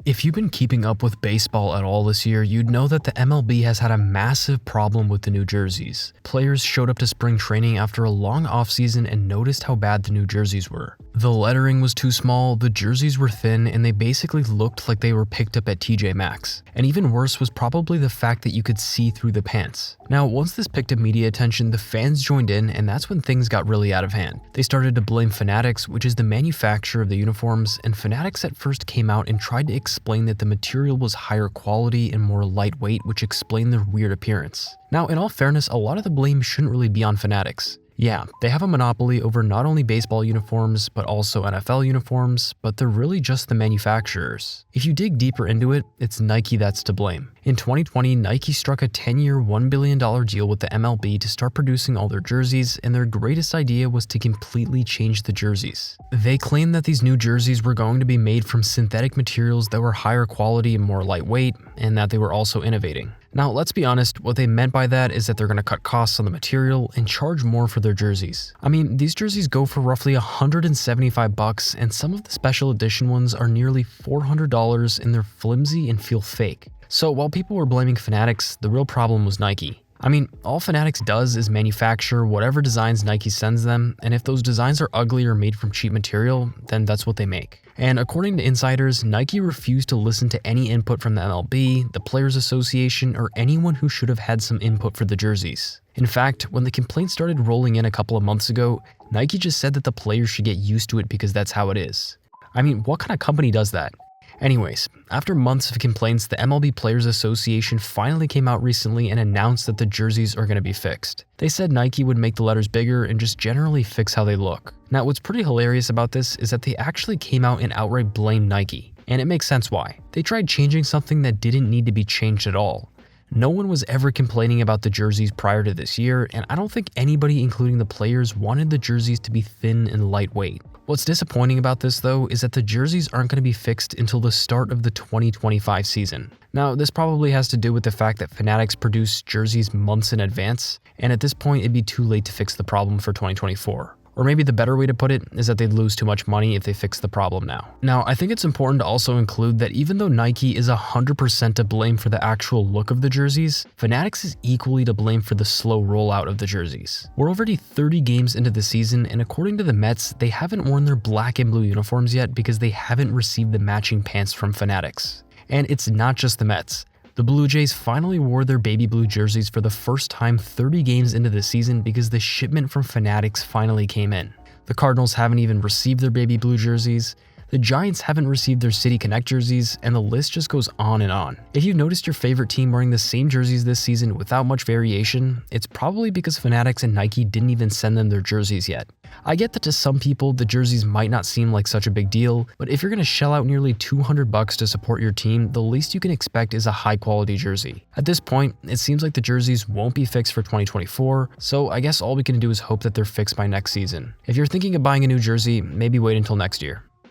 If you've been keeping up with baseball at all this year, you'd know that the MLB has had a massive problem with the new jerseys. Players showed up to spring training after a long offseason and noticed how bad the new jerseys were. The lettering was too small, the jerseys were thin, and they basically looked like they were picked up at TJ Maxx. And even worse was probably the fact that you could see through the pants. Now, once this picked up media attention, the fans joined in, and that's when things got really out of hand. They started to blame Fanatics, which is the manufacturer of the uniforms, and Fanatics at first came out and tried to explain that the material was higher quality and more lightweight, which explained their weird appearance. Now, in all fairness, a lot of the blame shouldn't really be on Fanatics. Yeah, they have a monopoly over not only baseball uniforms, but also NFL uniforms, but they're really just the manufacturers. If you dig deeper into it, it's Nike that's to blame. In 2020, Nike struck a 10-year, $1 billion deal with the MLB to start producing all their jerseys, and their greatest idea was to completely change the jerseys. They claimed that these new jerseys were going to be made from synthetic materials that were higher quality and more lightweight, and that they were also innovating. Now, let's be honest, what they meant by that is that they're going to cut costs on the material and charge more for their jerseys. I mean, these jerseys go for roughly $175, and some of the special edition ones are nearly $400, and they're flimsy and feel fake. So while people were blaming Fanatics, the real problem was Nike. I mean, all Fanatics does is manufacture whatever designs Nike sends them, and if those designs are ugly or made from cheap material, then that's what they make. And according to insiders, Nike refused to listen to any input from the MLB, the Players Association, or anyone who should have had some input for the jerseys. In fact, when the complaints started rolling in a couple of months ago, Nike just said that the players should get used to it because that's how it is. I mean, what kind of company does that? Anyways, after months of complaints, the MLB Players Association finally came out recently and announced that the jerseys are going to be fixed. They said Nike would make the letters bigger and just generally fix how they look. Now, what's pretty hilarious about this is that they actually came out and outright blamed Nike. And it makes sense why. They tried changing something that didn't need to be changed at all. No one was ever complaining about the jerseys prior to this year, and I don't think anybody, including the players, wanted the jerseys to be thin and lightweight. What's disappointing about this, though, is that the jerseys aren't going to be fixed until the start of the 2025 season. Now, this probably has to do with the fact that Fanatics produce jerseys months in advance, and at this point it'd be too late to fix the problem for 2024. Or maybe the better way to put it is that they'd lose too much money if they fix the problem now. Now, I think it's important to also include that even though Nike is 100% to blame for the actual look of the jerseys, Fanatics is equally to blame for the slow rollout of the jerseys. We're already 30 games into the season, and according to the Mets, they haven't worn their black and blue uniforms yet because they haven't received the matching pants from Fanatics. And it's not just the Mets. The Blue Jays finally wore their baby blue jerseys for the first time 30 games into the season because the shipment from Fanatics finally came in. The Cardinals haven't even received their baby blue jerseys. The Giants haven't received their City Connect jerseys, and the list just goes on and on. If you've noticed your favorite team wearing the same jerseys this season without much variation, it's probably because Fanatics and Nike didn't even send them their jerseys yet. I get that to some people, the jerseys might not seem like such a big deal, but if you're going to shell out nearly $200 to support your team, the least you can expect is a high-quality jersey. At this point, it seems like the jerseys won't be fixed for 2024, so I guess all we can do is hope that they're fixed by next season. If you're thinking of buying a new jersey, maybe wait until next year.